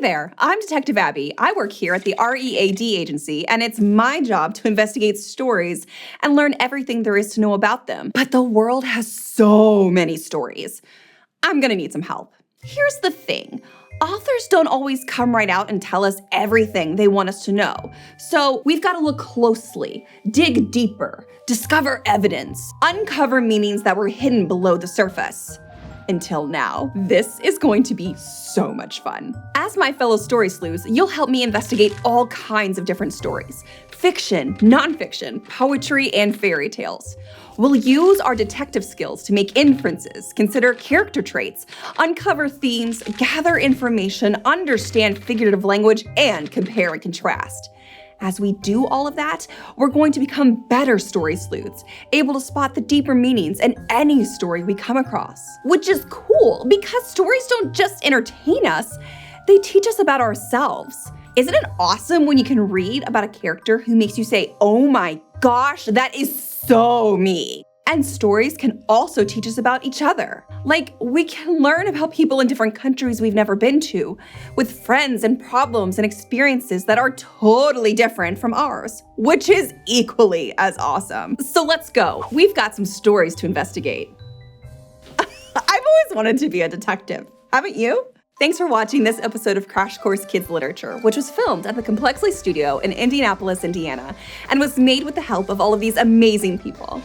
there, I'm Detective Abby. I work here at the READ agency, and it's my job to investigate stories and learn everything there is to know about them. But the world has so many stories. I'm gonna need some help. Here's the thing. Authors don't always come right out and tell us everything they want us to know. So we've got to look closely, dig deeper, discover evidence, uncover meanings that were hidden below the surface. Until now, this is going to be so much fun. As my fellow story sleuths, you'll help me investigate all kinds of different stories. Fiction, nonfiction, poetry, and fairy tales. We'll use our detective skills to make inferences, consider character traits, uncover themes, gather information, understand figurative language, and compare and contrast. As we do all of that, we're going to become better story sleuths, able to spot the deeper meanings in any story we come across. Which is cool, because stories don't just entertain us, they teach us about ourselves. Isn't it awesome when you can read about a character who makes you say, oh my gosh, that is so me? And stories can also teach us about each other. Like, we can learn about people in different countries we've never been to, with friends and problems and experiences that are totally different from ours, which is equally as awesome. So let's go. We've got some stories to investigate. I've always wanted to be a detective, haven't you? Thanks for watching this episode of Crash Course Kids Literature, which was filmed at the Complexly Studio in Indianapolis, Indiana, and was made with the help of all of these amazing people.